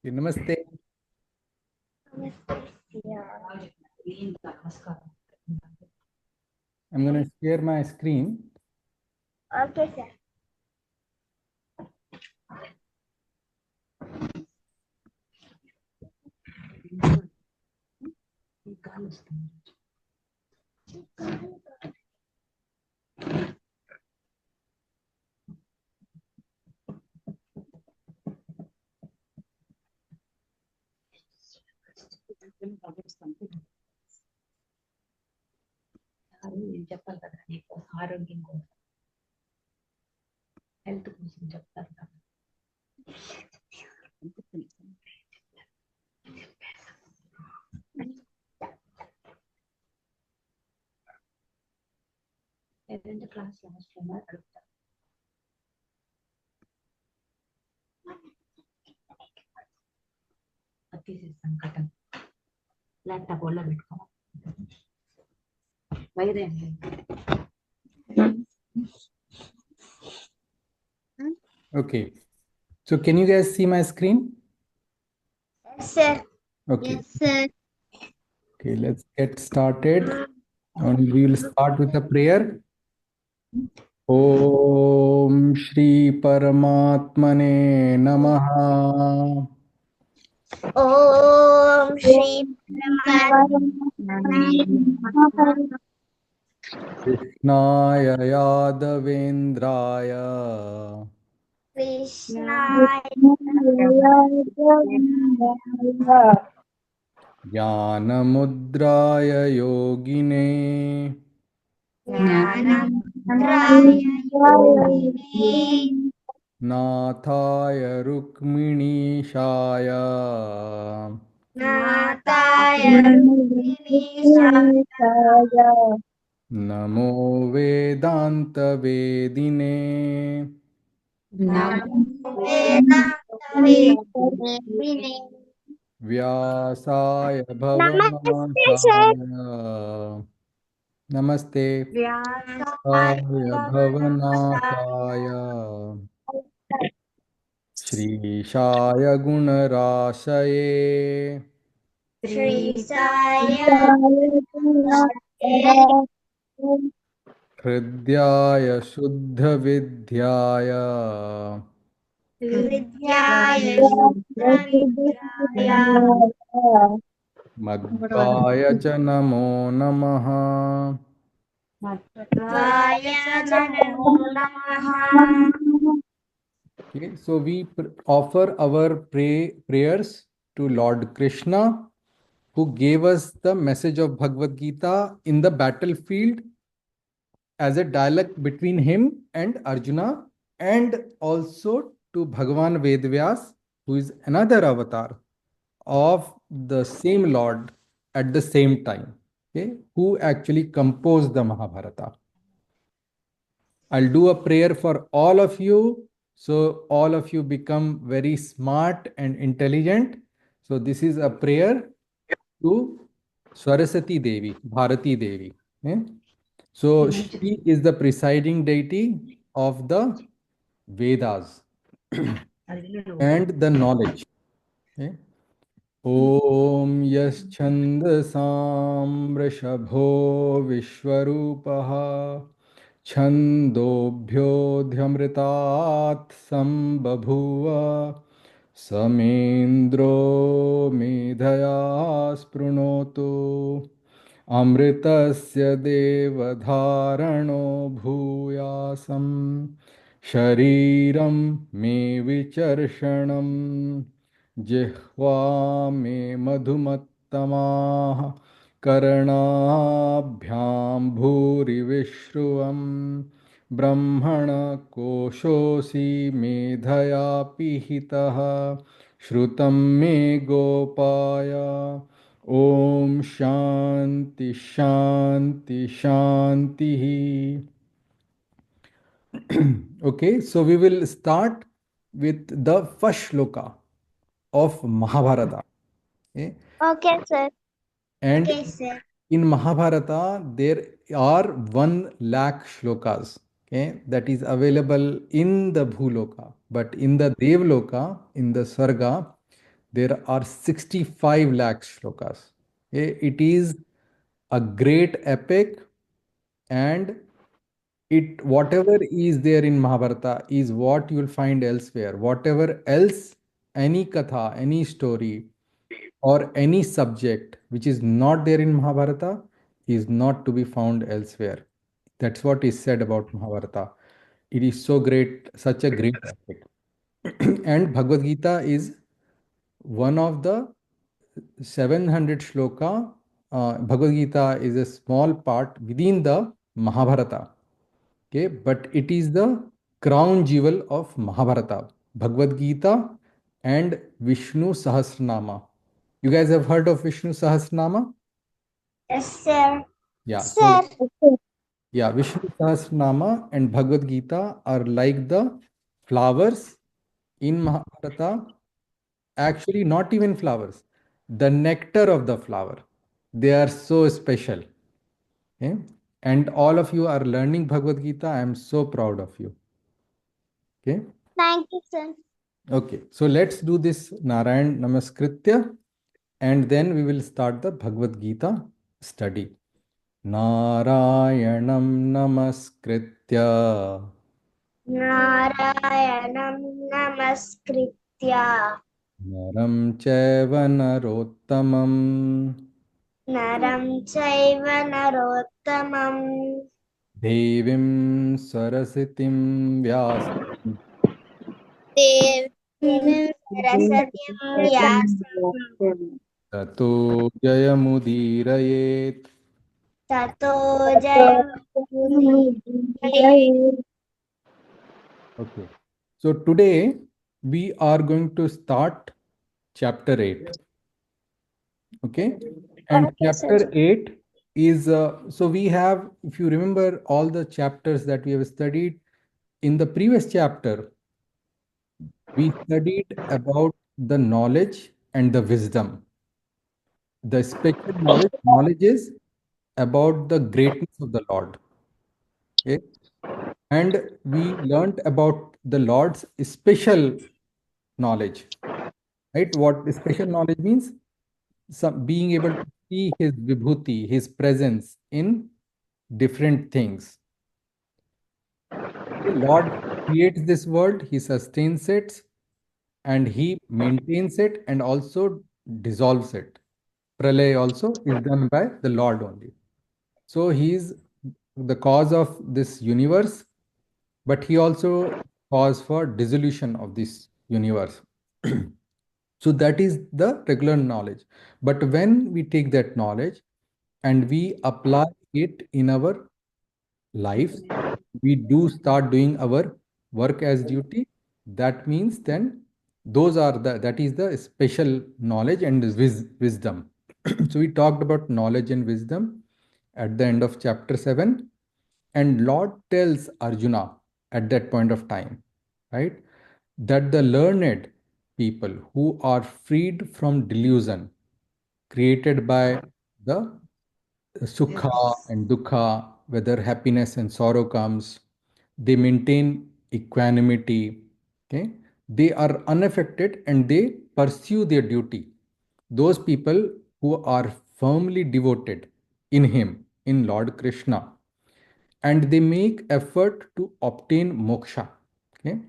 Namaste. I'm going to share my screen. Okay, sir. చెప్పాలి కదా నీకు ఆరోగ్యం కోసం హెల్త్ కోసం చెప్తారు కదా ఏదంటే క్లాస్ లాస్ట్ లో అడుగుతారు అది తీసేస్తాను కటన్ ల్యాప్టాప్ ఒళ్ళో పెట్టుకోవాలి వైరే Okay. So can you guys see my screen? Yes, sir. Okay. Yes, sir. Okay, let's get started. And we will start with a prayer. Om Shri Paramatmane Namaha. Om Shri Krishnaya Yadavendraya. Krishna Jnanamudraya Yogine. Nathaya Rukminishaya. Namo Vedanta Vedine. Vyasaya Bhavanashaya. Namaste. Vyasaya Bhavanashaya. Shri Shaya Gunarashaye. Shri Sai Hridyaya Shuddha Vidyaya. Madhvaya cha namo namaha. Okay, so we offer our prayers to Lord Krishna, who gave us the message of Bhagavad Gita in the battlefield as a dialogue between him and Arjuna, and also to Bhagavan Vedvyas, who is another avatar of the same Lord at the same time, okay, who actually composed the Mahabharata. I'll do a prayer for all of you, so all of you become very smart and intelligent. So this is a prayer to Saraswati Devi, Bharati Devi. Okay? So she is the presiding deity of the Vedas and the knowledge. Okay? Om Yaschandasam Vrishabho Vishwarupaha Chandobhyodhyamritat Sambabhuva Samendro Medhaya Sprunotu Amritasya Devadharano Bhuyasam Shariram Me Vicharshanam जिह्वा मे मधुमत्तमाः कर्णाभ्यां भूरिविश्रुवं ब्रह्मणकोशोऽसि मेधया पिहितः श्रुतं मे गोपाय ॐ शान्ति शान्ति शान्तिः. Okay, so we will start with the first shloka of Mahabharata. Okay, Okay, sir. and Okay, sir. In Mahabharata, there are 1 lakh shlokas, okay, that is available in the Bhuloka. But in the Devloka, in the Sarga, there are 65 lakh shlokas. Okay. It is a great epic, and it whatever is there in Mahabharata is what you will find elsewhere. Whatever else, any katha, any story, or any subject which is not there in Mahabharata is not to be found elsewhere. That's what is said about Mahabharata. It is so great, such a great epic. And Bhagavad Gita is one of the 700 shloka. Bhagavad Gita is a small part within the Mahabharata. Okay, but it is the crown jewel of Mahabharata, Bhagavad Gita and Vishnu Sahasranama. You guys have heard of Vishnu Sahasranama? Yes, sir. Yeah. Sir. So, yeah, Vishnu Sahasranama and Bhagavad Gita are like the flowers in Mahabharata. Actually, not even flowers, the nectar of the flower. They are so special. Okay? And all of you are learning Bhagavad Gita. I am so proud of you. Okay. Thank you, sir. Okay. So let's do this Narayan Namaskritya, and then we will start the Bhagavad Gita study. Narayanam Namaskritya Narayanam Namaskritya Naram Chaiva Narottamam Naram Chaiva Narottamam Devim Saraswatim Vyasam Devim Sarasatyam Vyasam Tato Jayamudirayet. Tato Jayam Okay. So today we are going to start chapter 8. Okay. And Okay, sir. chapter 8 is, so we have, if you remember all the chapters that we have studied, in the previous chapter, we studied about the knowledge and the wisdom. The special knowledge is about the greatness of the Lord. Okay. And we learned about the Lord's special knowledge. Right? What special knowledge means? Being able to see his vibhuti, his presence in different things. The Lord creates this world, he sustains it, and he maintains it and also dissolves it. Pralay also is done by the Lord only. So he is the cause of this universe, but he also cause for dissolution of this universe. So that is the regular knowledge. But when we take that knowledge and we apply it in our lives, we do start doing our work as duty. That means then that is the special knowledge and wisdom. So we talked about knowledge and wisdom at the end of chapter 7, and Lord tells Arjuna at that point of time, right, that the learned people who are freed from delusion created by the sukha and dukkha, whether happiness and sorrow comes, they maintain equanimity. Okay, they are unaffected and they pursue their duty. Those people who are firmly devoted in Him, in Lord Krishna, and they make effort to obtain moksha. Okay,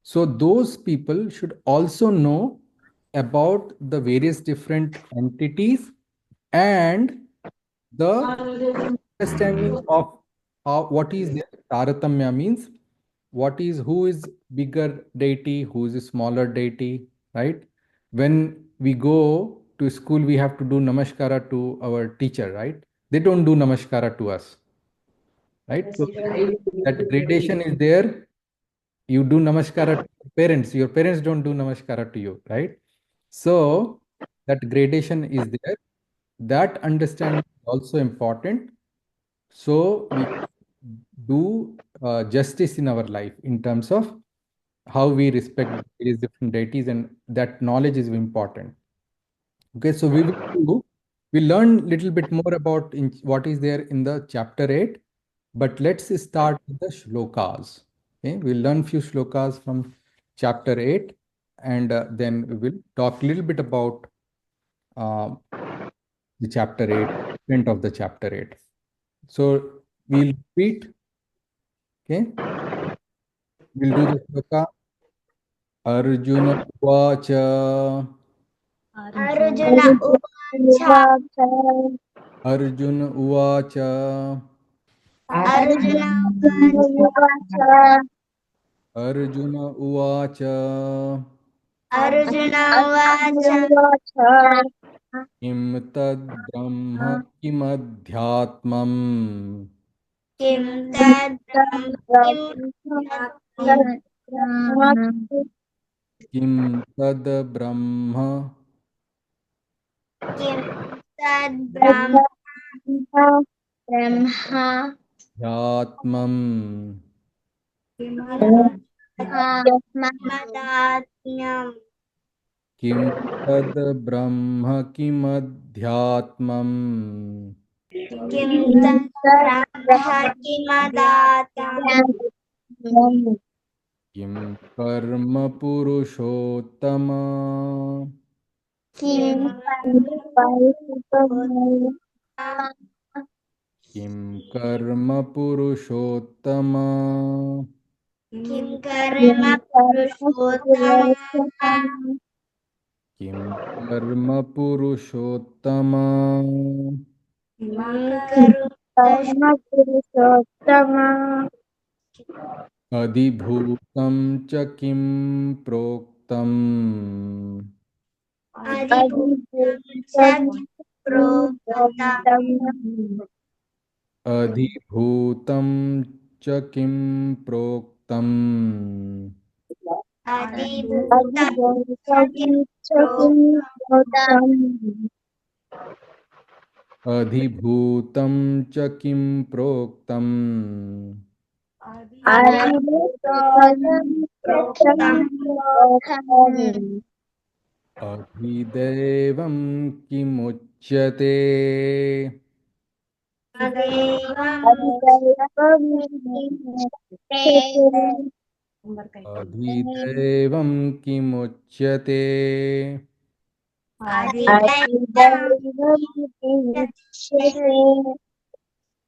so those people should also know about the various different entities and the understanding of what is their taratamya means, who is bigger deity, who is a smaller deity, right? When we go to school, we have to do namaskara to our teacher, right? They don't do namaskara to us, right? So that gradation is there. You do namaskara to your parents. Your parents don't do namaskara to you, right? So that gradation is there. That understanding is also important. So we do justice in our life in terms of how we respect various different deities, and that knowledge is important. Okay, so We learn little bit more about what is there in the chapter 8, but let's start with the shlokas. Okay, we'll learn few shlokas from chapter 8, and then we will talk a little bit about uh, the chapter 8, print of the chapter 8. So we'll repeat, okay? We'll do the shloka. Arjuna Uvacha. Arjuna Uvacha. Arjuna Uvacha. Arjuna Uvacha. Arjuna Uvacha. Arjuna Uvacha. Kim tad brahma kimadhyatmam. Kim tad Kim tad brahma Kim tad Brahma dhyatmam. Madatnyam. Kim tad brahma kimadhyatmam. Kim tad Brahma kimadatam. Kim karma purushottama. Kim Kim karma purushottama. Kim karma purushottama. Kim karma purushottama. Kim karma Adhibhutam cha kim proktam. adibhutam cha proktam. Adhibhutam cha kim proktam. Adibhutam cha proktam. Adhibhutam cha kim proktam. Adhidevam kimuchyate. Adhidevam kimuchyate.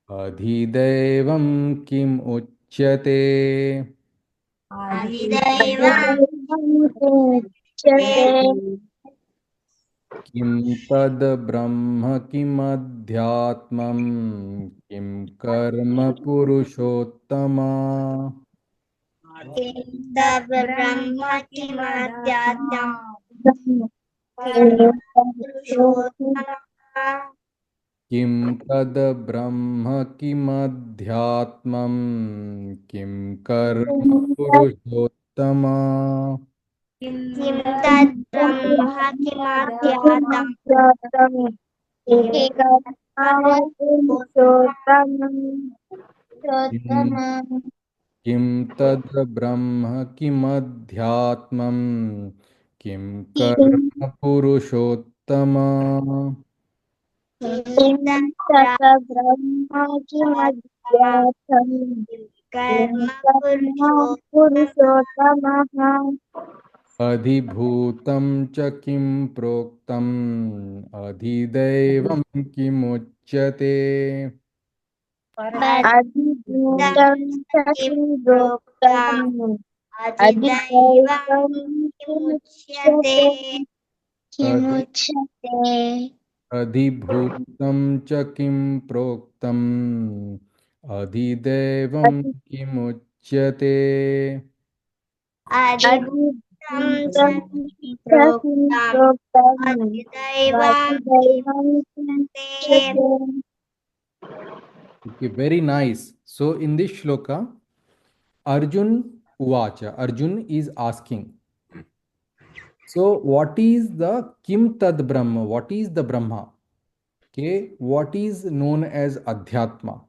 Adhidevam kimuchyate. Kim tad brahma kimadhyatmam. Kim karma purushottama. Kim tad Brahma kimadhyatam. Kim tad brahma kimadhyatmam. Kim karma purushottama. Kim tad Brahma kimadhyatam. Kim tad brahma kimadhyatmam. Kim karma purushottama. Kim tad Brahma kimadhyatam. Karma purushottama. Adhibhutam cha kim proktam. Adhidevam kimuchyate. Adibhutam cha proktam. Adidaivam kimuchyate. Adhibhutam cha kim proktam. Adhidevam kimuchyate. Adibhutam cha proktam. Adidaivam kimuchyate. Okay, very nice. So in this shloka, Arjun Uvacha, Arjun is asking. So what is the Kim Tad Brahma? What is the Brahma? Okay, what is known as Adhyatma?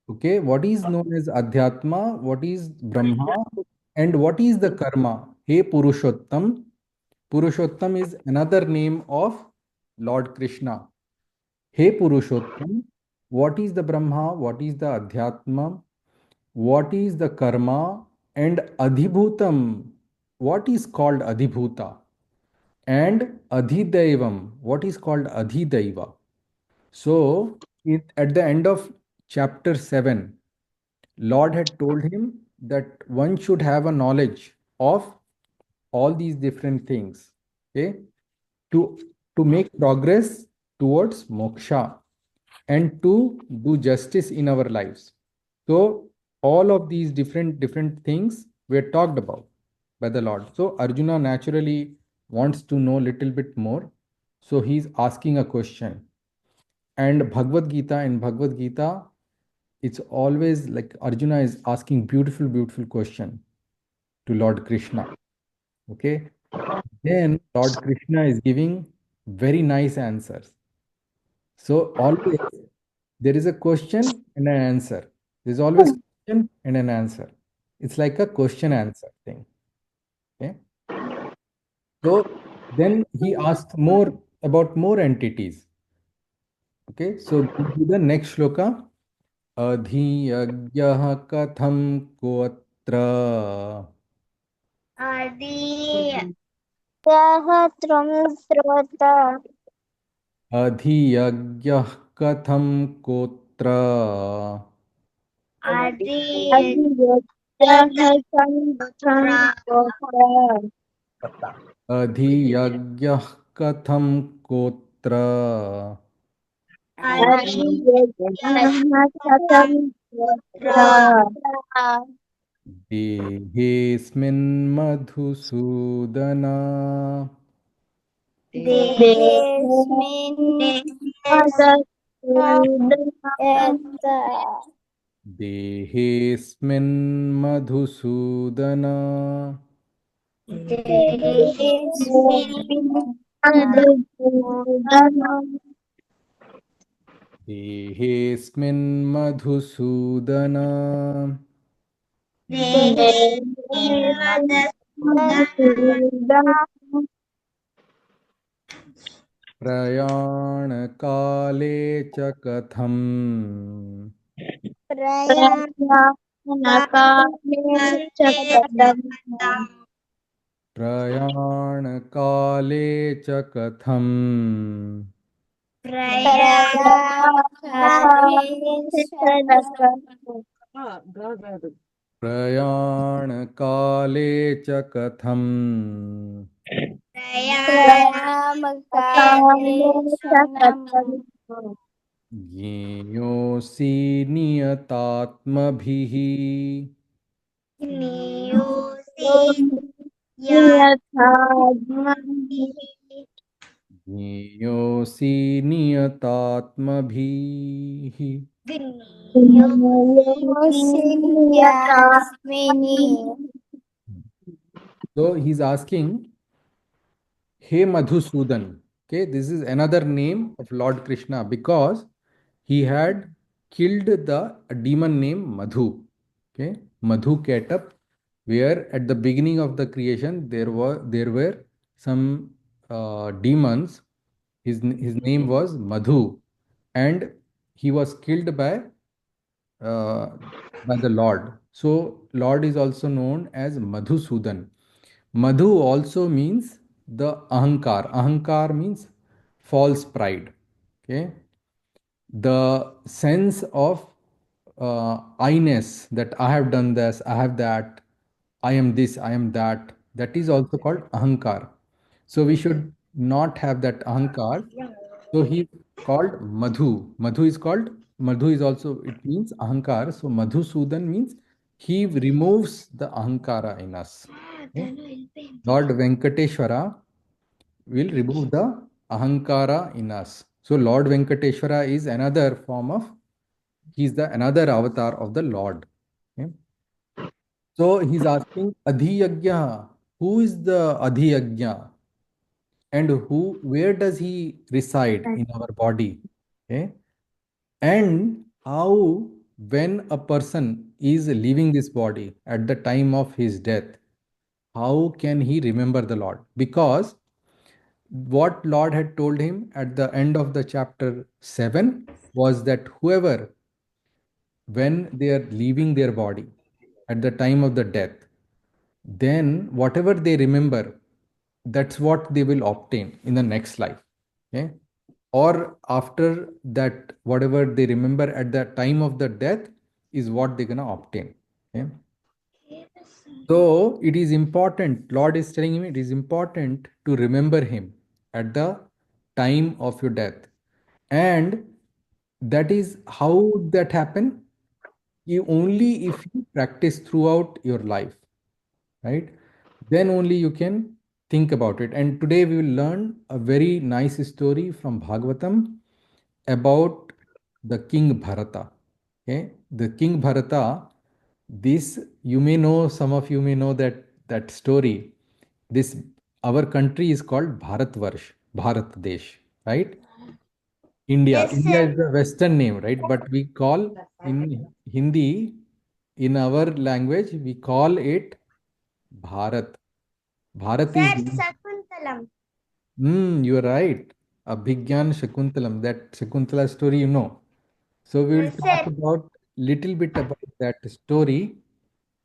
Okay, what is known as Adhyatma? What is Brahma? And what is the karma? Hey Purushottam. Purushottam is another name of Lord Krishna, Hey Purushottam, what is the Brahma, what is the Adhyatma, what is the Karma, and Adhibhutam, what is called Adhibhuta, and Adhidaivam, what is called Adhidaiva. So, at the end of chapter 7, Lord had told him that one should have a knowledge of all these different things, okay, to, to make progress towards moksha and to do justice in our lives. So, all of these different things were talked about by the Lord. So, Arjuna naturally wants to know a little bit more. So, he's asking a question. And Bhagavad Gita, it's always like Arjuna is asking beautiful question to Lord Krishna. Okay. Then Lord Krishna is giving very nice answers. So always there is a question and an answer. There's always question and an answer. It's like a question answer thing. Okay. So then he asked more about more entities. Okay. So go to the next shloka. अधियज्ञः कथं कोऽत्र Adi Sahasram Srota अधियज्ञः कथं कोऽत्र Adi अधियज्ञः कथं कोऽत्र देहेऽस्मिन् मधुसूदन देहेऽस्मिन् मधुसूदन देहेऽस्मिन् मधुसूदन प्रयाणकाले च कथम् प्रयाणकाले च कथम् प्रयाणकाले च कथम् ज्ञेयोऽसि नियतात्मभिः ज्ञेयोऽसि नियतात्मभिः So he's asking, Hey Madhusudan. Okay, this is another name of Lord Krishna because he had killed the demon named Madhu. Okay, Madhu Ketap, where at the beginning of the creation there were some demons. His name was Madhu, and he was killed by the Lord. So Lord is also known as Madhusudan. Madhu also means the ahankar. Ahankar means false pride. Okay, the sense of I-ness, that I have done this, I have that, I am this, I am that. That is also called ahankar. So we should not have that ahankar. So he called Madhu. Madhu is also, it means ahankar. So Madhusudan means he removes the ahankara in us. Okay? Lord Venkateshwara will remove the ahankara in us. So Lord Venkateshwara is another form of, he's the another avatar of the Lord. Okay? So he's asking Adhiyagya, who is the Adhiyagya? And where does he reside in our body? Okay? And how, when a person is leaving this body at the time of his death, how can he remember the Lord? Because what Lord had told him at the end of the chapter 7 was that whoever, when they are leaving their body at the time of the death, then whatever they remember, that's what they will obtain in the next life. Okay? Or after that, whatever they remember at the time of the death is what they're gonna obtain. Okay? So it is important, Lord is telling him it is important to remember him at the time of your death. And that is how that happen. You only if you practice throughout your life, right? Then only you can think about it. And today we will learn a very nice story from Bhagavatam about the King Bharata. Okay, the King Bharata. This you may know. Some of you may know that story. This our country is called Bharatvarsh, Bharat Desh, right? India. Yes, India sir. is the Western name, right? But we call in Hindi, in our language, we call it Bharat. Bharat is. Sir, Sakuntalam. You are right. Abhigyan Shakuntalam. That Shakuntala story, you know. So we will Yes, talk sir. about little bit about that story,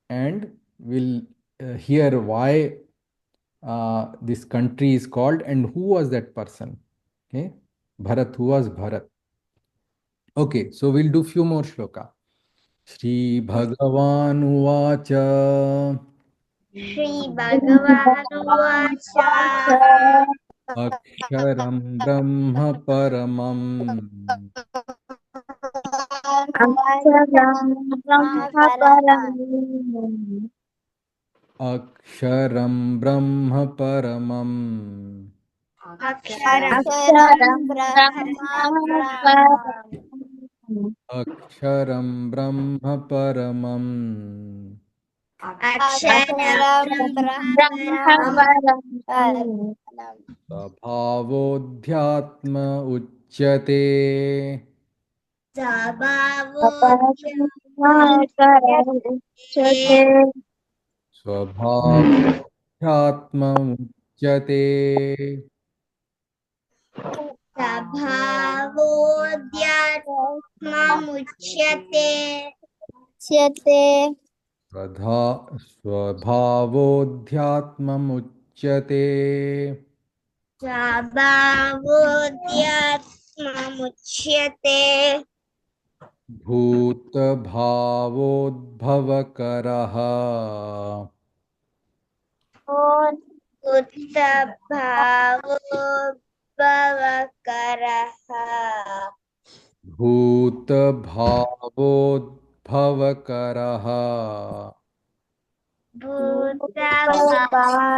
and we'll hear why this country is called and who was that person. Okay, Bharat. Who was Bharat? Okay, so we'll do few more shloka. Shri Bhagavan Uvacha Shri Bhagavanuvacha Aksharam Brahma Paramam Aksharam Brahma Param Aksharam Brahma Paramam Aksharam Brahma Param Aksharam Brahma Paramam Aksharam Brahma Param Svabhavodhyatma Uchyate Sabhavudhyate Svabhavodhyatma Uchyate Sabhavudhyatmamuchyate Svabhavodhyatma Uchyate Sabhavudhyatmamuchyate भूतभावोद्भवकरः Uttabhavobhavakarah भूतभावोद्भवकरः Bhuttabhavakarah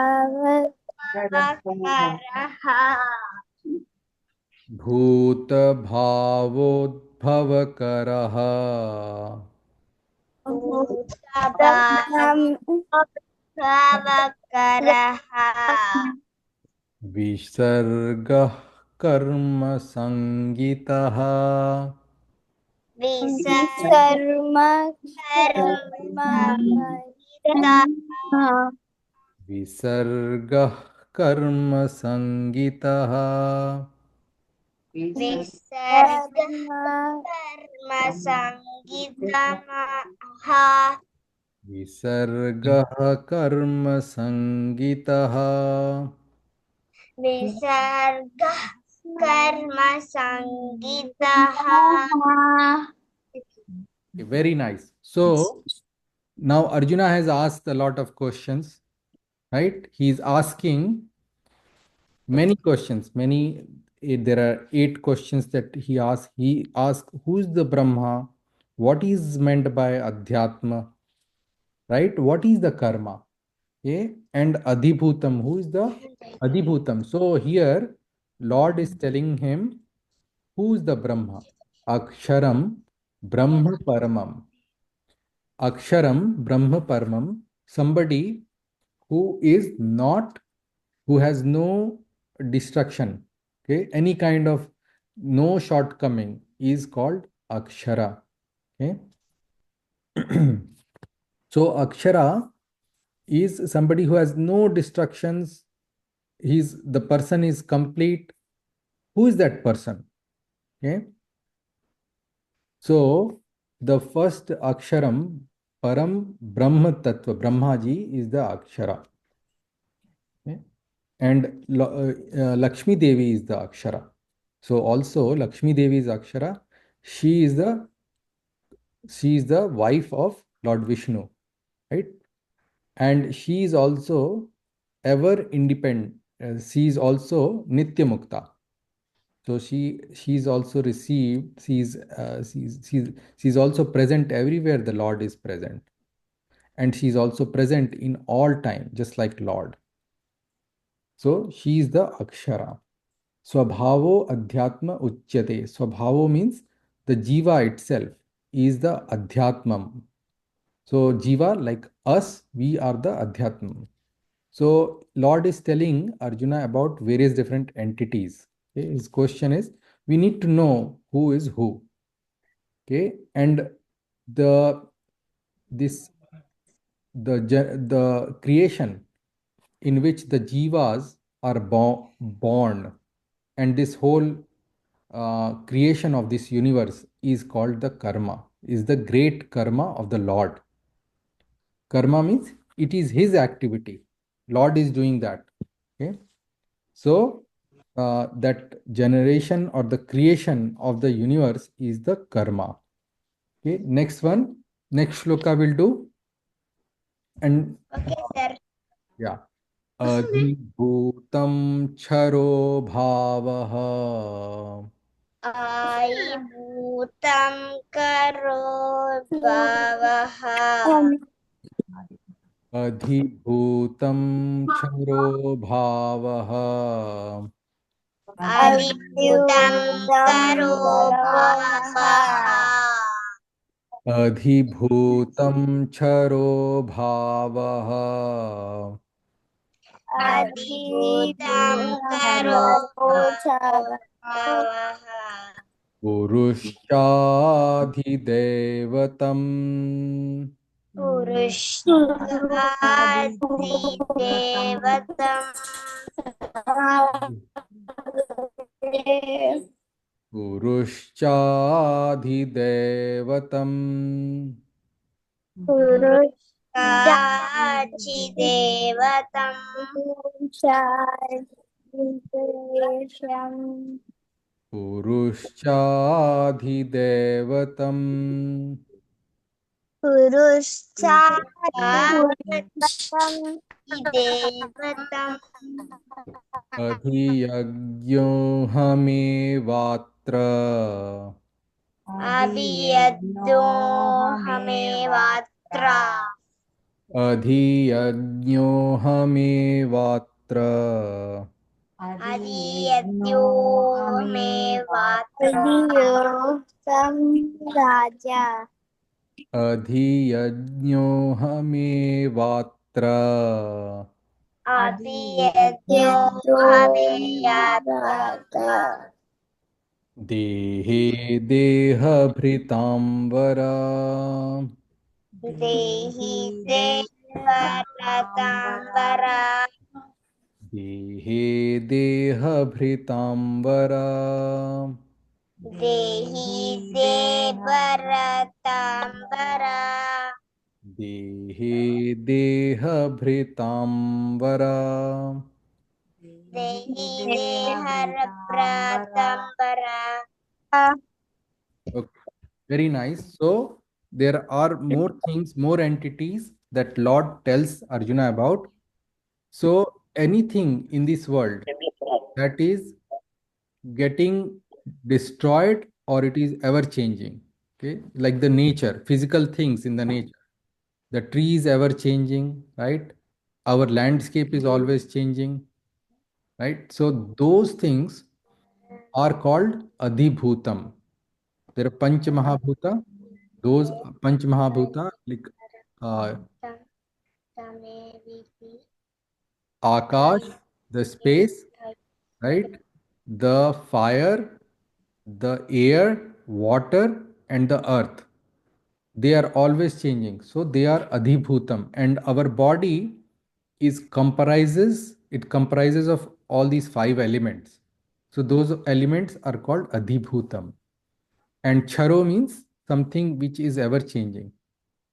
भूतभावोद्भवकरः Bhuttabhavakarah विसर्गः कर्मसङ्गितः Visarma विसर्गः कर्मसङ्गितः Visarga Sangitamaha विसर्गः कर्मसङ्गितः Visarga Karma Sangitaha Very nice. So now Arjuna has asked a lot of questions, right? He is asking many questions. There are 8 questions that he asked. He asked, who is the Brahma? What is meant by Adhyatma? Right? What is the karma? Okay? And Adhibhutam. Who is the Adhibhutam? So here, Lord is telling him, who is the Brahma? Aksharam Brahma Paramam. Aksharam Brahma Paramam. Somebody who is not, who has no destruction, okay, any kind of no shortcoming is called Akshara. Okay. So Akshara is somebody who has no destructions the person is complete. Who is that person? Okay. So the first aksharam, Param Brahma Tattva, Brahmaji is the akshara. Okay. And Lakshmi Devi is the akshara. So also Lakshmi Devi is akshara. She is the wife of Lord Vishnu, right? And she is also ever independent. She is also Nitya Mukta. So she's also received. She's also present everywhere the Lord is present, and she's also present in all time, just like Lord. So she is the Akshara. Swabhavo Adhyatma Uchyate. Swabhavo means the Jiva itself is the Adhyatmam. So Jiva, like us, we are the Adhyatmam. So Lord is telling Arjuna about various different entities. Okay? His question is, we need to know who is who. Okay, and the this the creation in which the jivas are born, and this whole creation of this universe is called the karma, is the great karma of the Lord. Karma means it is his activity. Lord is doing that. Okay. So that generation or the creation of the universe is the karma. Okay. Next one. Next shloka will do. And Okay, sir. yeah. Adhibhutam charo bhavaha. Ai bhutam karo bhavaha. Adhibhutam charo bhavaha. Adibhutam karo bhavaha. Adhibhutam charo bhavaha. Adibhutam karo bhavaha. Purushadhidevatam. Purushadhidevatam. Purushadhidevatam. Purushadhidevatam. Purushadhidevatam. Purushadhidevatam. Adhiyagyohamevatra. Abhiyadyohamevatra. Adhiyagyohamevatra. Adhiyadyohamevatra. Raja. Adhiyagyohamevatra. Adhiyadyohamevatra. Dehe dehabhritambara. Dehi devaratambara. Dehe dehabhritambara. Dehi devaratambara. Dehe dehabhritambara. Dehi deharapratambara. Okay. Very nice. So there are more things, more entities that Lord tells Arjuna about. So anything in this world that is getting destroyed or it is ever changing. Okay, like the nature, physical things in the nature. The tree is ever changing, right? Our landscape is always changing, right? So those things are called adhibhutam. There are Panch Mahabhuta. Those Panch Mahabhuta, like uh, Akash, the space, right? The fire, the air, water, and the earth. They are always changing. So they are adhibhutam. And our body is comprises it comprises of all these 5 elements. So those elements are called Adhibhutam. And Charo means something which is ever changing.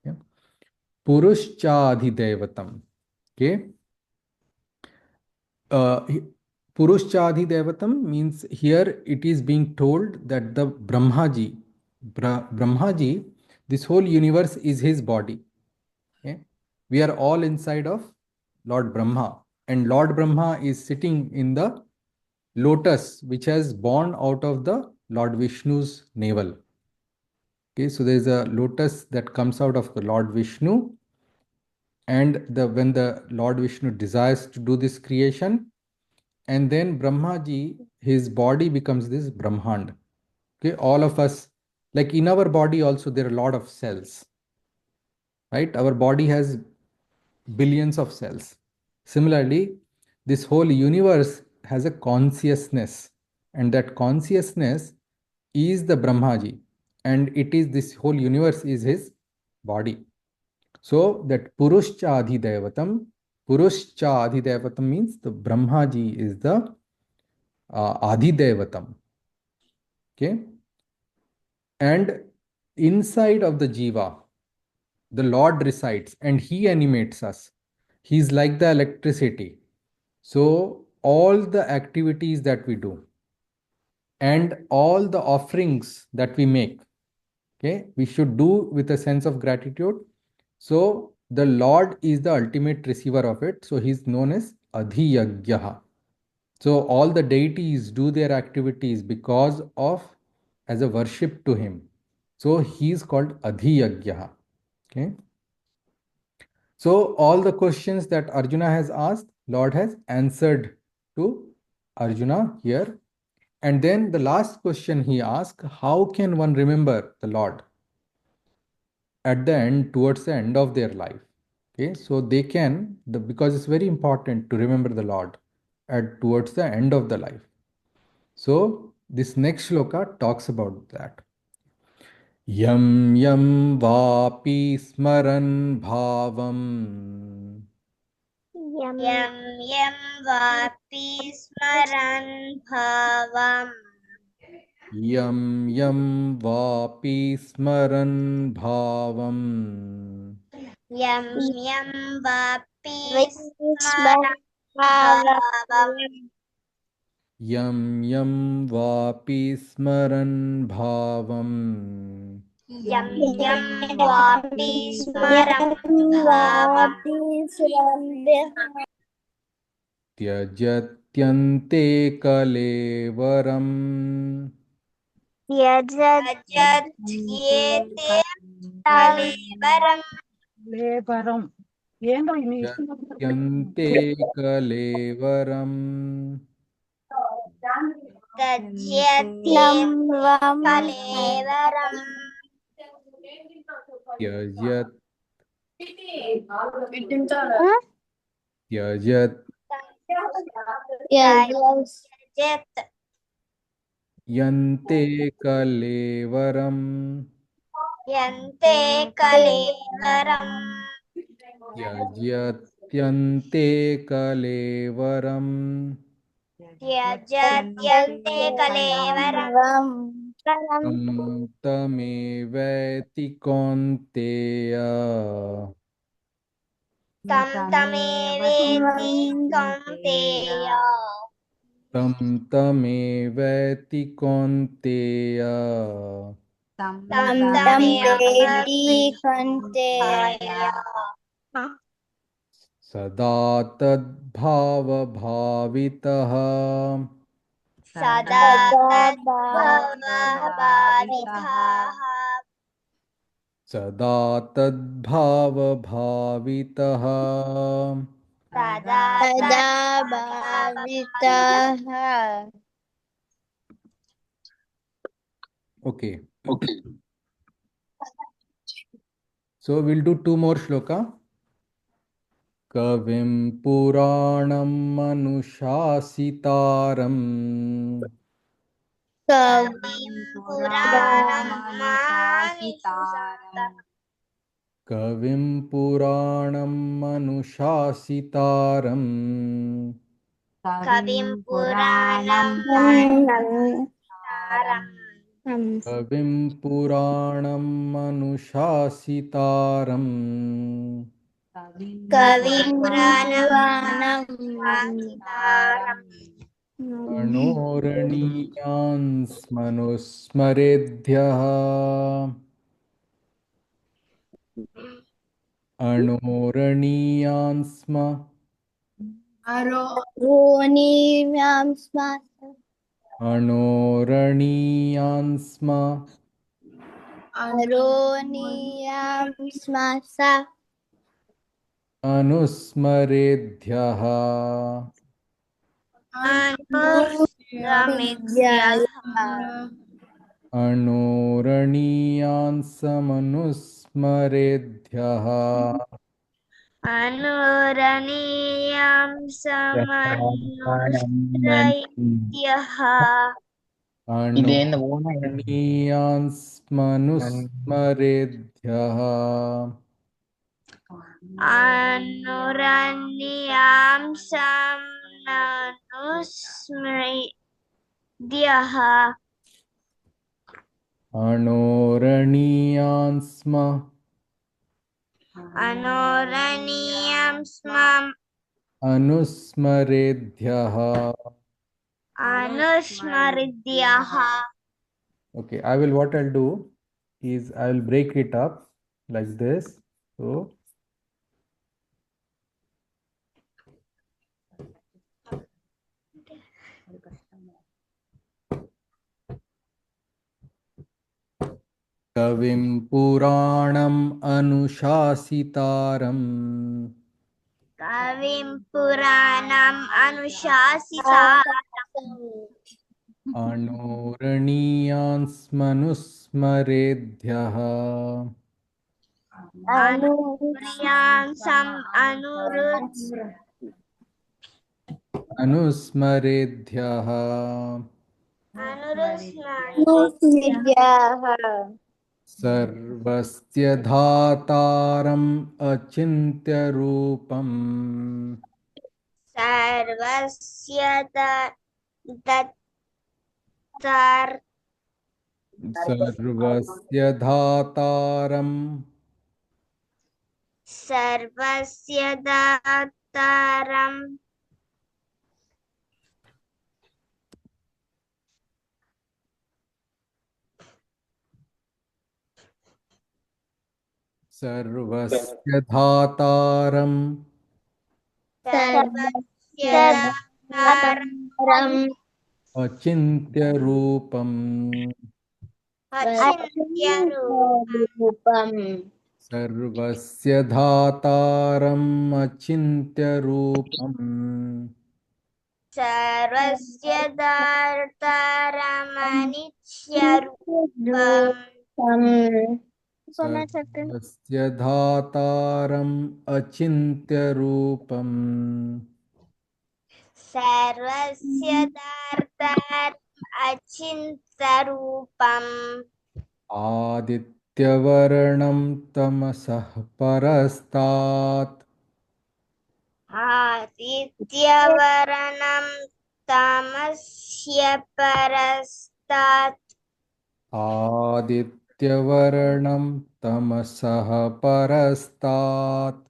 Yeah. Purushcha Adhidevatam. Okay. Purushcha Adhidevatam means here it is being told that the Brahmaji, Brahmaji, this whole universe is his body. Okay. We are all inside of Lord Brahma, and Lord Brahma is sitting in the lotus which has born out of the Lord Vishnu's navel. Okay, so there is a lotus that comes out of the Lord Vishnu, and when the Lord Vishnu desires to do this creation, and then Brahmaji, his body becomes this Brahmand. Okay, all of us, like in our body also, there are a lot of cells. Right, our body has billions of cells. Similarly, this whole universe has a consciousness, and that consciousness is the Brahmaji, and it is this whole universe is his body. So that Purushcha Adhidevatam, Purushcha Adhidevatam means the Brahmaji is the Adhidevatam. Okay, and inside of the Jiva, the Lord resides and he animates us. He's like the electricity. So all the activities that we do and all the offerings that we make, okay, we should do with a sense of gratitude. So the Lord is the ultimate receiver of it. So he's known as Adhiyagyaha. So all the deities do their activities because of as a worship to him. So he is called Adhiyagyaha. Okay. So all the questions that Arjuna has asked, Lord has answered to Arjuna here. And then the last question he asked, how can one remember the Lord at the end, towards the end of their life? Okay, so they can, because it's very important to remember the Lord towards the end of the life. So this next shloka talks about that. Yam yam vapi smaran bhavam. Yam yam vapi smaran bhavam. Yam yam vapi smaran bhavam. Yam yam vapi smaran bhavam. Yam yam vapi smaran bhavam. Yam yam vapi smaran bhavam. Tyajatyante kalevaram. Tyajatyete kalevaram. లేపరం ఏందో నీ ఇష్టం Tyajatyante kalevaram. Tyajatyete kalevaram. Tyajat Tyajat Tyajat Yante kalevaram. yante kalevaram. Tyajatyante kalevaram. Tyajatyante kalevaram. Tam tameveti konteya. Tam tameveti kaunteya. Tam tameveti konteya. Tam tameveti kaunteya. Sada tadbhava bhavitaha. Sada tadbhavavadithaः. Sada tadbhava bhavitaha. Sada tadbhavavadithaः. Okay. So we'll do 2 more shloka. Kavim Puranam Manushasitaram. Kavim Puranam Manushasitaram. Kavim Puranam Manushasitaram. कविं पुराणं कविं पुराणम् अनुशासितारम् कविं पुराणं अणोरणीयान् स्मनुस्मरेद्यः अणोरणीयान् स्म रोनिव्यां स्म अणोरणीयान् स्म रोनियां स्म स अनुस्मरेद्यः अणोरणीयान् समनुस्मरेद्यः अनुरणीयां समनुश्रयः अणोरणीयान् स्मनुस्मरेद्यः अनुरणीयां समनुस्मृद्यः अणोरणीयान् स्म अनुरणीयां स्म अनुस्मरेद्यः. अनुस्मृद्यः. Okay, what I'll do is I will break it up like this. So कविं पुराणम् अनुशासितारम् कविं पुराणम् अनुशासितारम् अणोरणीयान् स्मनुस्मरेद्यः अनुस्मरेद्यः सर्वस्य धातारम् अचिन्त्यरूपम् सर्वस्य सर्वस्य धातारम् सर्वस्य दातारम् सर्वस्य धातारम् सर्वस्य दातारम् अचिन्त्यरूपम् अचिन्त्यरूपम् सर्वस्य धातारम् अचिन्त्यरूपम् सर्वस्य दातारमनित्यरूपम् सर्वस्य धातारम् अचिन्त्यरूपम् सर्वस्य दातारम् अचिन्त्यरूपम् आदित्यवर्णं तमसः परस्तात् आदित्यवर्णं तमस्य परस्तात् आदित्यवर्णं तमसः परस्तात्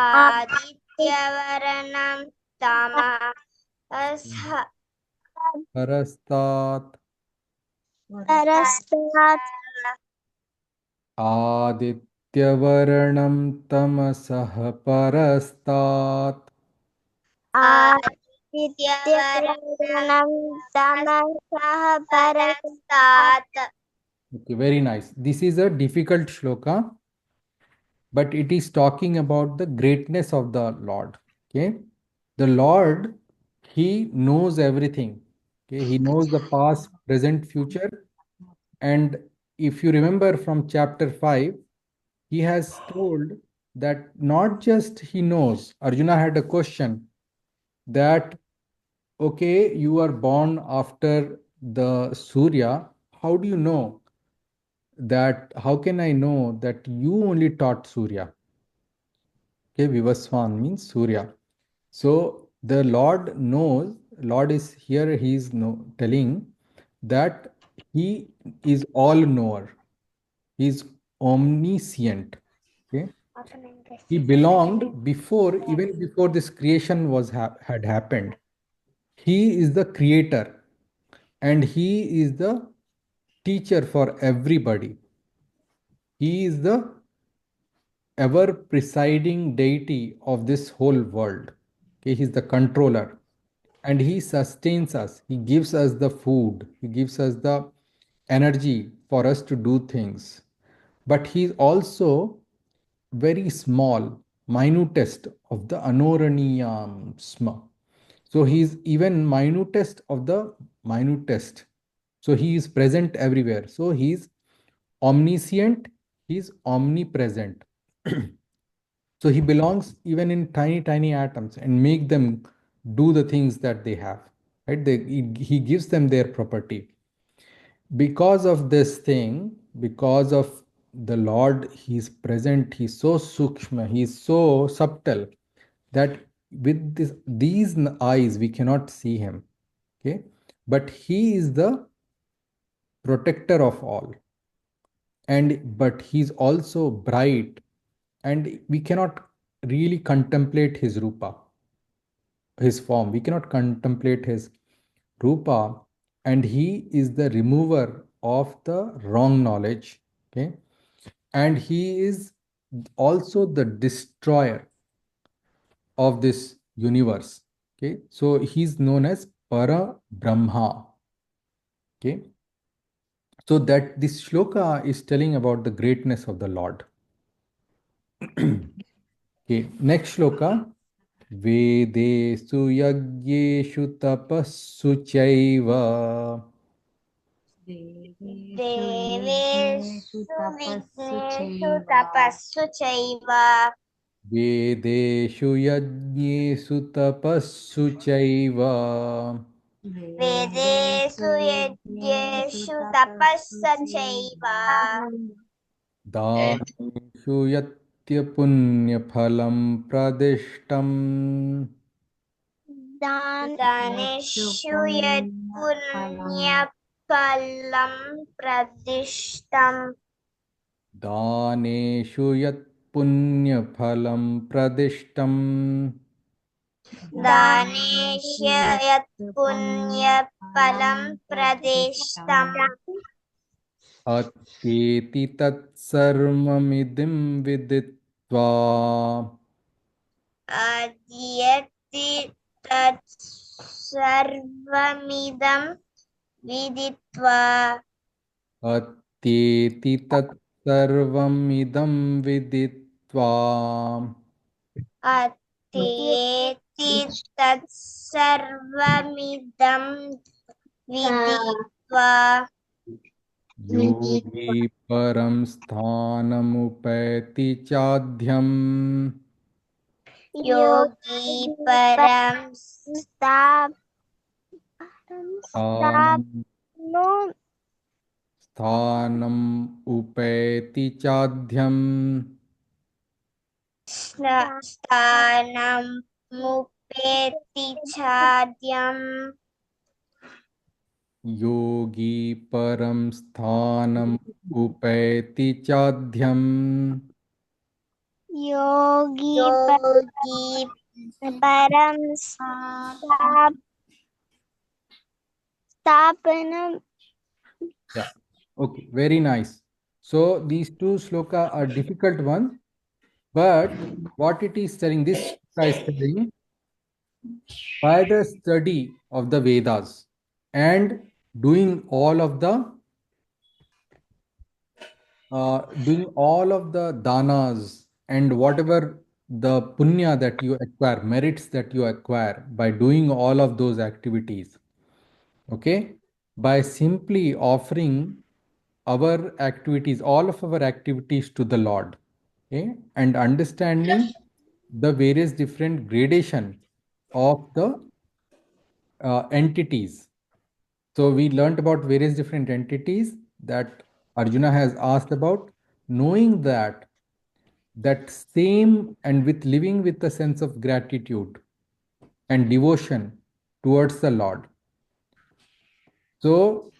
आदित्यवर्णं तमसः परस्तात् आदित्यवर्णं तमसः परस्तात् आदित्यवर्णं तमसः परस्तात्. Okay, very nice. This is a difficult shloka, but it is talking about the greatness of the Lord. Okay, the Lord, He knows everything. Okay, He knows the past, present, future, and if you remember from chapter 5, He has told that not just He knows. Arjuna had a question that, okay, you are born after the Surya. How do you know that? How can I know that you only taught Surya? Okay, Vivaswan means Surya. So the Lord knows, Lord is here, he is telling that he is all knower, he is omniscient. Okay, he belonged before, even before this creation was had happened. He is the creator and he is the teacher for everybody. He is the ever presiding deity of this whole world. Okay, he's the controller and he sustains us. He gives us the food, he gives us the energy for us to do things. But he's also very small, minutest of the Anoraniyam Sma. So he is even minutest of the minutest. So he is present everywhere. So he is omniscient, he is omnipresent. So he belongs even in tiny, tiny atoms and make them do the things that they have. Right? He gives them their property. Because of this thing, because of the Lord, He's present, He's so sukshma, He's so subtle that with these eyes we cannot see Him. Okay, but He is the protector of all, and but He's also bright, and we cannot really contemplate His rupa, His form. We cannot contemplate His rupa, and He is the remover of the wrong knowledge. Okay, and he is also the destroyer of this universe. Okay, so he's known as Para Brahma. Okay, so that this shloka is telling about the greatness of the Lord. Okay, next shloka. Vedesu yagyeshu tapassu chaiva देवेषु विघ्नेषु तपस्सु चैव Vedeshu yajñeshu tapassu chaiva वेदेषु यज्ञेषु तपस्स चैव दानेषु यत्यपुण्यफलं प्रदिष्टम् दानेषु यत्पुण्यफलं प्रदिष्टम् दानेषु यत्पुण्यफलं प्रदिष्टम् दानेषु यत्पुण्यफलं प्रदिष्टम् अत्येति तत्सर्वमिदं विदित्वा अद्यति तत्सर्वमिदं विदित्वा अत्येति तत्सर्वमिदं विदित्वा अत्येति तत्सर्वमिदं विदित्वा योगी परं स्थानमुपैति चाध्यम् योगी परं स्थानम् उपैति चाध्यम् स्थानमुपेति चाद्यम् योगी परं स्थानम् उपैति चाध्यम् योगी परं स्थापनम् Yeah. Okay, very nice. So these two sloka are difficult ones, but what it is telling, this shloka is telling, by the study of the Vedas and doing all of the danas and whatever the punya that you acquire, merits that you acquire by doing all of those activities. Okay, by simply offering our activities, all of our activities to the Lord, okay, and understanding the various different gradation of the entities. So we learned about various different entities that Arjuna has asked about, knowing that same and with living with a sense of gratitude, and devotion towards the Lord. So,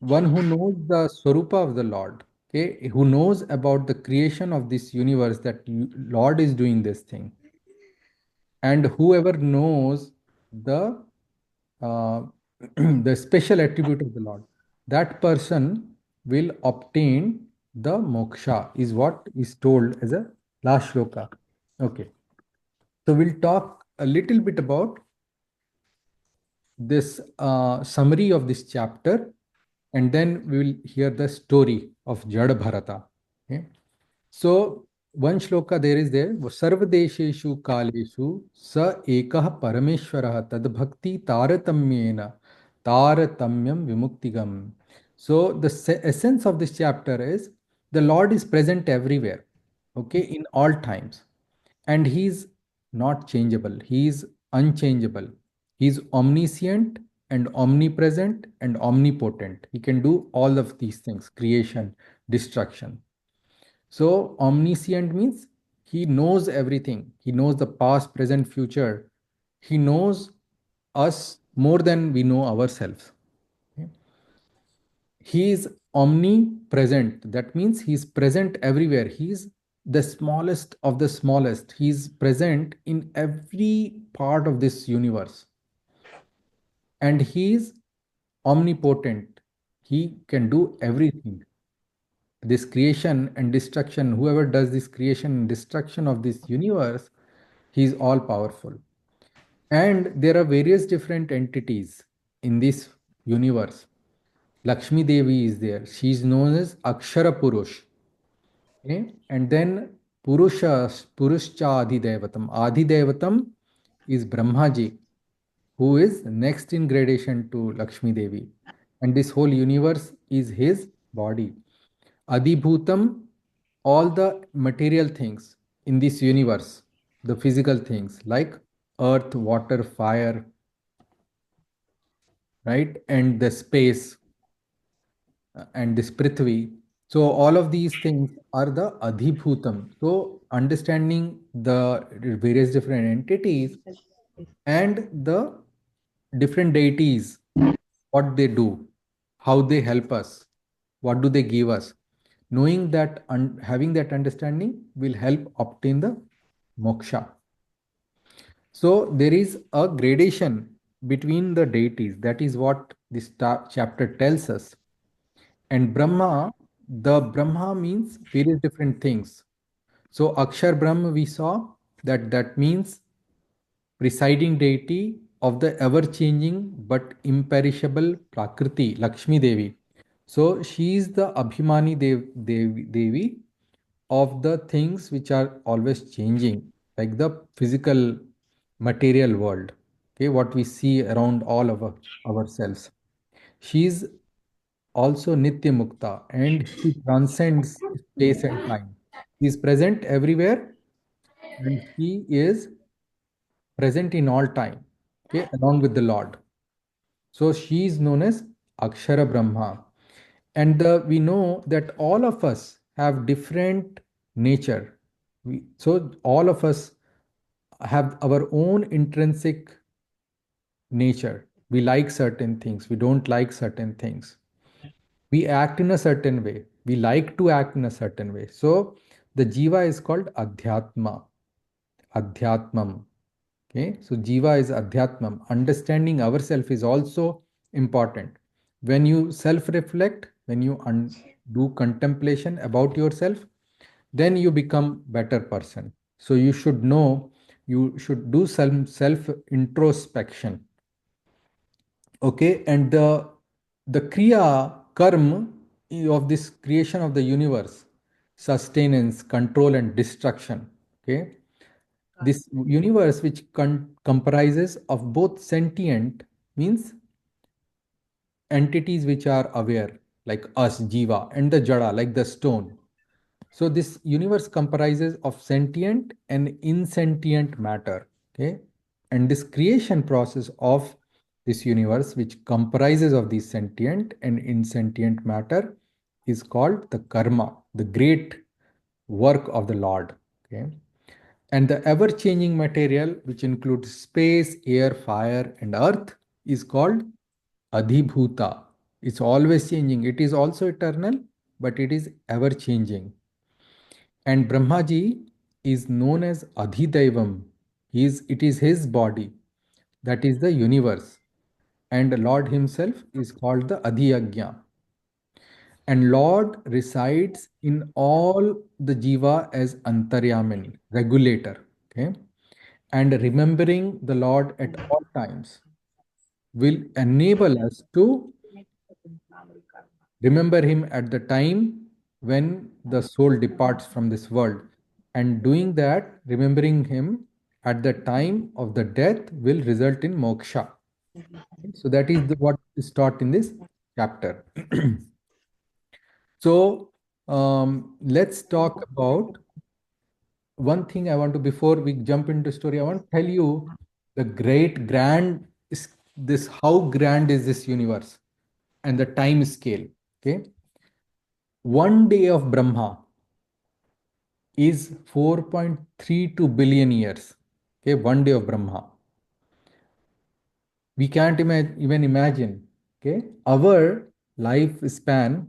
one who knows the Swarupa of the Lord, okay, who knows about the creation of this universe, that Lord is doing this thing, and whoever knows the uh, the special attribute of the Lord, that person will obtain the moksha, is what is told as a last shloka. Okay, so we'll talk a little bit about this summary of this chapter, and then we will hear the story of Jada Bharata. Okay? So, one shloka there is there, Sarvadesheshu Kaleshu Sa Ekah Parameshwarah Tad Bhakti Taratamyena Taratamyam Vimuktigam. So, the essence of this chapter is the Lord is present everywhere, okay, in all times, and He is not changeable, He is unchangeable, He is omniscient and omnipresent and omnipotent. He can do all of these things: creation, destruction. So, omniscient means he knows everything. He knows the past, present, future. He knows us more than we know ourselves. Okay? He is omnipresent. That means he is present everywhere. He is the smallest of the smallest. He is present in every part of this universe. And he is omnipotent. He can do everything. This creation and destruction, whoever does this creation and destruction of this universe, he is all powerful. And there are various different entities in this universe. Lakshmi Devi is there. She is known as Akshara Purush. Okay? And then Purushcha Adhidevatam. Adhidevatam is Brahmaji, who is next in gradation to Lakshmi Devi. And this whole universe is his body. Adibhutam, all the material things in this universe, the physical things like earth, water, fire, right? And the space and this Prithvi. So all of these things are the Adhibhutam. So understanding the various different entities and the different deities, what they do, how they help us, what do they give us. Knowing that and having that understanding will help obtain the moksha. So there is a gradation between the deities. That is what this chapter tells us. And Brahma, the Brahma means various different things. So Akshar Brahma, we saw that means presiding deity of the ever-changing but imperishable Prakriti, Lakshmi Devi. So she is the Abhimani Devi of the things which are always changing, like the physical material world, okay, what we see around all of ourselves. She is also Nitya Mukta, and she transcends space and time. She is present everywhere, and she is present in all time, okay, along with the Lord. So she is known as Akshara Brahma. And we know that all of us have different nature. So all of us have our own intrinsic nature. We like certain things, we don't like certain things. We act in a certain way, we like to act in a certain way. So the jiva is called Adhyatma, Adhyatmam. Okay, so jiva is Adhyatmam. Understanding ourself is also important. When you self-reflect, when you do contemplation about yourself, then you become better person. So you should know, you should do some self-introspection. Okay, and the kriya, karma of this creation of the universe, sustenance, control, and destruction. Okay, this universe which comprises of both sentient, means entities which are aware, like us, jiva, and the jada, like the stone. So this universe comprises of sentient and insentient matter. Okay, and this creation process of this universe, which comprises of the sentient and insentient matter, is called the karma, the great work of the Lord. Okay, And the ever-changing material, which includes space, air, fire, and earth, is called Adhibhuta. It's always changing. It is also eternal, but it is ever-changing. And Brahmaji is known as Adhidaivam. It is his body, that is the universe. And the Lord himself is called the Adhiyagya. And Lord resides in all the jiva as Antaryamani, regulator. Okay. And remembering the Lord at all times will enable us to remember him at the time when the soul departs from this world. And doing that, remembering him at the time of the death will result in moksha. So that is what is taught in this chapter. So let's talk about one thing I want to, before we jump into story, I want to tell you the grand is this, how grand is this universe and the time scale. Okay. One day of Brahma is 4.32 billion years. Okay, one day of Brahma. We can't even imagine. Okay, our lifespan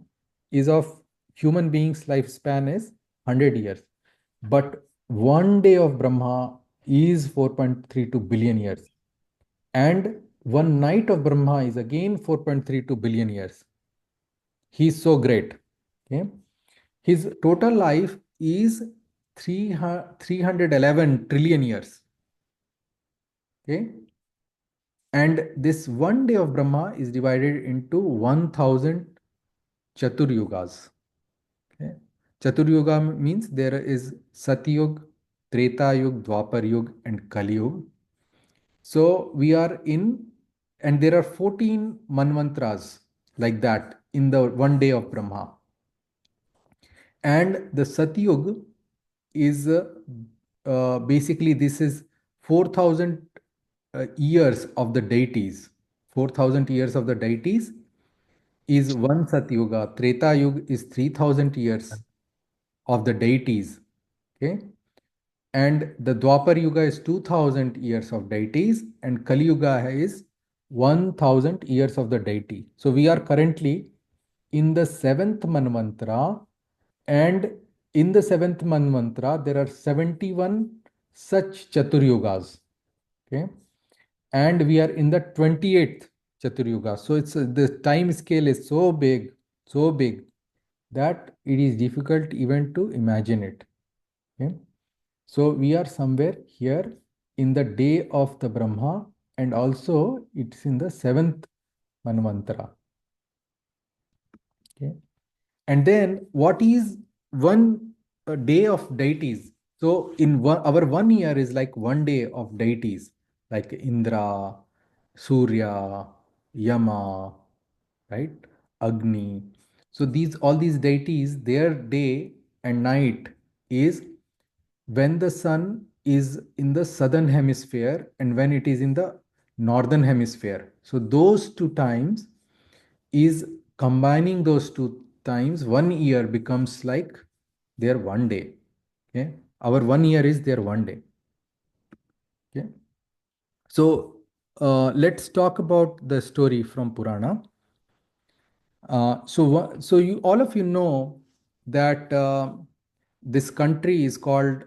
is of human beings' lifespan is 100 years, but one day of Brahma is 4.32 billion years, and one night of Brahma is again 4.32 billion years. He's so great. Okay, his total life is 311 trillion years. Okay, and this one day of Brahma is divided into 1000 Chaturyugas. Okay. Chaturyuga means there is Satyug, Treta Yug, Dwapar Yug, and Kali Yug. So we are in, and there are 14 Manvantras like that in the one day of Brahma. And the Satyug is basically this is 4,000 years of the deities. 4,000 years of the deities is one Satyuga. Treta Yuga is 3,000 years of the deities. Okay. And the Dwapar Yuga is 2,000 years of deities, and Kali Yuga is 1,000 years of the deity. So we are currently in the seventh Manvantara, and in the seventh Manvantara, there are 71 such Chaturyugas. Okay. And we are in the 28th Chaturyuga. So it's the time scale is so big that it is difficult even to imagine it. Okay. So we are somewhere here in the day of the Brahma, and also it's in the seventh Manvantara. Okay. And then what is one day of deities? So in our 1 year is like one day of deities, like Indra, Surya, Yama, right? Agni. So all these deities, their day and night is when the sun is in the southern hemisphere and when it is in the northern hemisphere. So those two times is combining those two times, 1 year becomes like their one day. Okay. Our 1 year is their one day. Okay. So let's talk about the story from Purana. So you all of you know that this country is called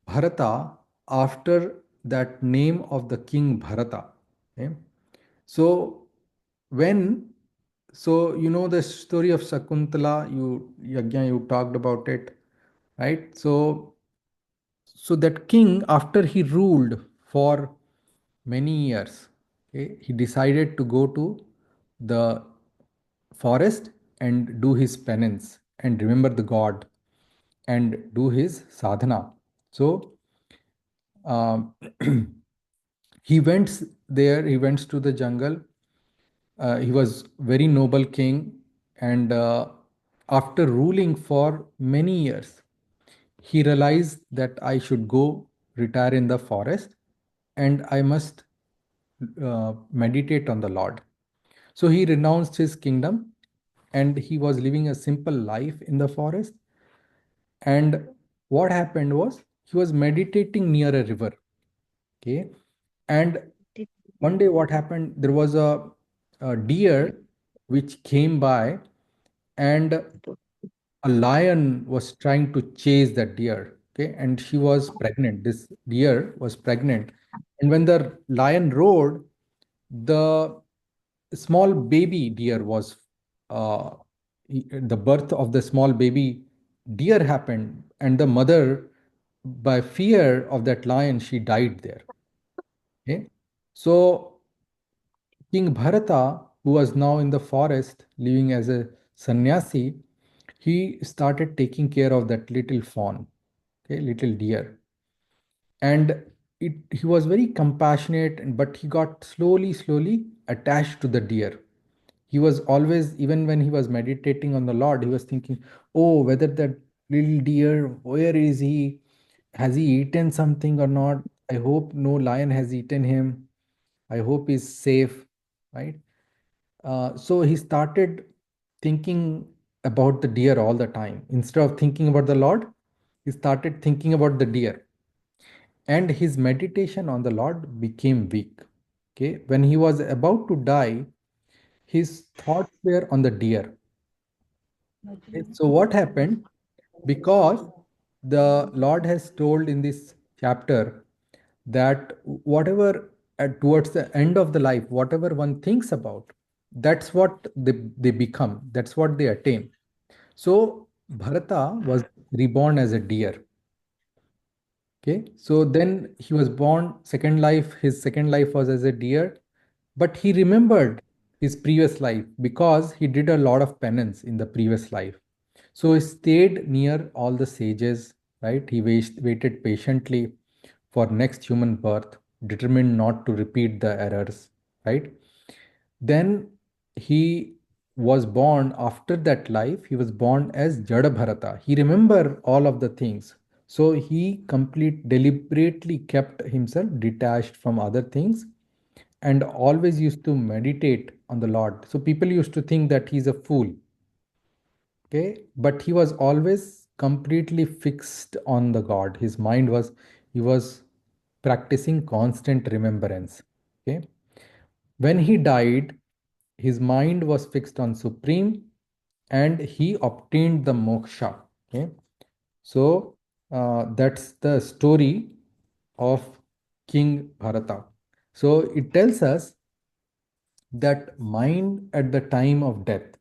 Bharata after that name of the king Bharata. Okay? So when you know the story of Sakuntala, Yajna, you talked about it, right? So that king, after he ruled for many years, okay, he decided to go to the forest and do his penance and remember the God and do his sadhana. So um, he went there, he went to the jungle. He was very noble king, and after ruling for many years, he realized that I should go retire in the forest and I must meditate on the Lord. So he renounced his kingdom and he was living a simple life in the forest. And what happened was he was meditating near a river. Okay. And one day what happened, there was a deer which came by, and a lion was trying to chase that deer. Okay. And she was pregnant. This deer was pregnant. And when the lion roared, the small baby deer was uh, the birth of the small baby deer happened, and the mother, by fear of that lion, she died there. Okay. So King Bharata, who was now in the forest living as a sannyasi, he started taking care of that little fawn, okay, little deer. And he was very compassionate, but he got slowly attached to the deer. He was always, even when he was meditating on the Lord, he was thinking, oh, whether that little deer, where is he? Has he eaten something or not? I hope no lion has eaten him. I hope he's safe, right? So he started thinking about the deer all the time. Instead of thinking about the Lord, he started thinking about the deer. And his meditation on the Lord became weak. Okay. When he was about to die, his thoughts were on the deer. Okay. So what happened? Because the Lord has told in this chapter that whatever towards the end of the life, whatever one thinks about, that's what they become, that's what they attain. So Bharata was reborn as a deer. Okay, so then he was born, second life, his second life was as a deer, but he remembered his previous life because he did a lot of penance in the previous life. So he stayed near all the sages, right? He waited patiently for next human birth, determined not to repeat the errors, right? Then he was born after that life. He was born as Jada Bharata. He remembered all of the things. So he deliberately kept himself detached from other things and always used to meditate on the Lord. So people used to think that he's a fool. Okay, but he was always completely fixed on the God. His mind was, he was practicing constant remembrance. Okay, when he died, his mind was fixed on Supreme, and he obtained the moksha. Okay, so that's the story of King Bharata. So it tells us that mind at the time of death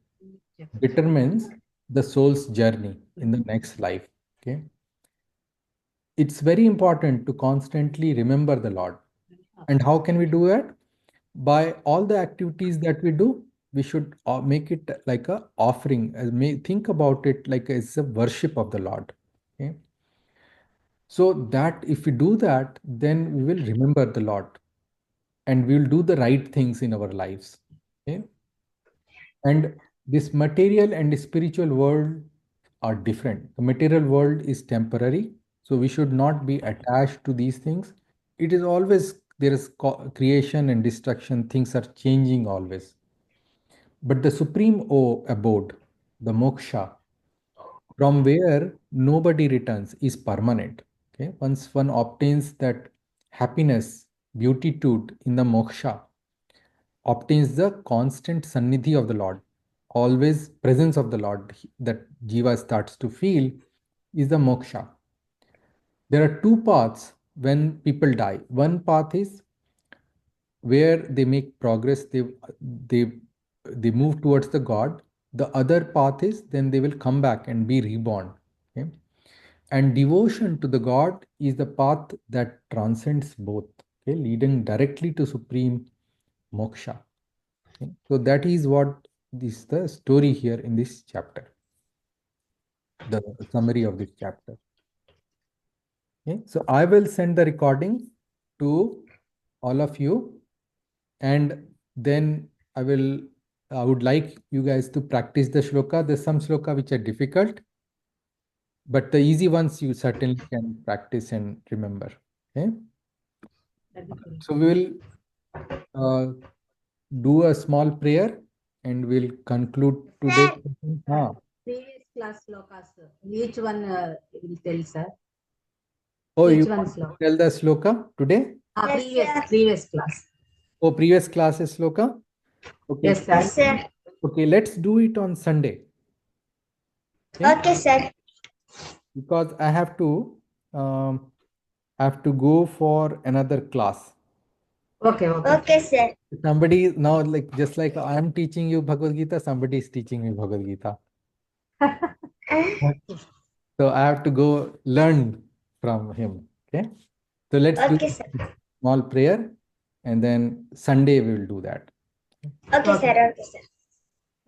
determines the soul's journey in the next life. Okay, it's very important to constantly remember the Lord. And how can we do that? By all the activities that we do, we should make it like a offering. Think about it like it's a worship of the Lord. Okay, so that if we do that, then we will remember the Lord, and we will do the right things in our lives. Okay, and this material and spiritual world are different. The material world is temporary, so we should not be attached to these things. It is always, there is creation and destruction, things are changing always. But the supreme abode, the moksha, from where nobody returns, is permanent. Okay, once one obtains that happiness, beatitude in the moksha, obtains the constant sannidhi of the Lord, always presence of the Lord that jiva starts to feel, is the moksha. There are two paths when people die. One path is where they make progress, they they move towards the God. The other path is then they will come back and be reborn. Okay? And devotion to the God is the path that transcends both, okay, leading directly to supreme moksha. Okay? So that is what is the story here in this chapter, the summary of this chapter. Okay? So I will send the recording to all of you, and then I would like you guys to practice the shloka. There's some shloka which are difficult, but the easy ones you certainly can practice and remember. Okay. So we will do a small prayer and we'll conclude today's session. Previous class slokas, each one will tell, sir. Oh, you Each one want to sloka. tell the sloka today? Yes, Previous class. Oh, previous class is sloka? Okay. Yes, sir. Yes, sir. Okay, let's do it on Sunday. Okay, sir. Because I have to go for another class. Okay. Okay, sir. Somebody now, like just like I am teaching you Bhagavad Gita, somebody is teaching me Bhagavad Gita. So I have to go learn from him. Okay. So let's do Okay, sir. small prayer, and then Sunday we will do that. Okay, sir. Okay, sir.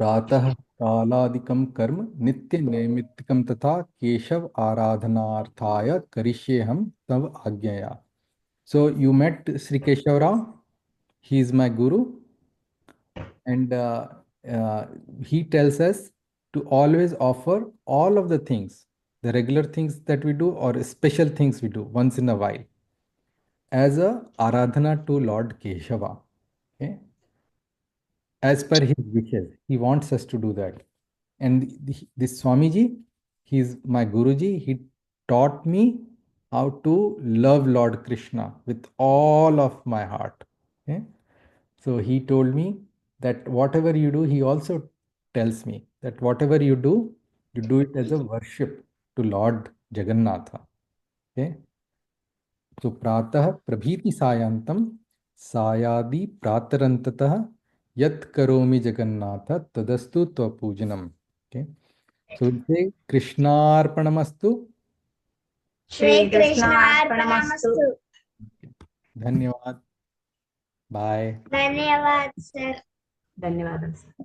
प्रातः कालादिकं कर्म नित्य नैमित्तिकं तथा केशव आराधनार्थाय करिष्येऽहं तव आज्ञया. So you met Sri Keshav Rao. He is my guru, and he tells us to always offer all of the things, the regular things that we do or special things we do once in a while, as a aradhana to Lord Keshava. Okay? As per his wishes, he wants us to do that. And this Swamiji, he's my Guruji. He taught me how to love Lord Krishna with all of my heart. Okay? So he told me that whatever you do, he also tells me that whatever you do it as a worship to Lord Jagannatha. Okay? So pratah prabhiti sayantam sayadi pratarantataha yat karomi Jagannatha tadastu tva pujanam. Okay? So we say Krishnarpanamastu. Shri Krishna Arpanamastu. Dhanyavad. Bye. Dhanyavad, sir. ధన్యవాదాలు sir.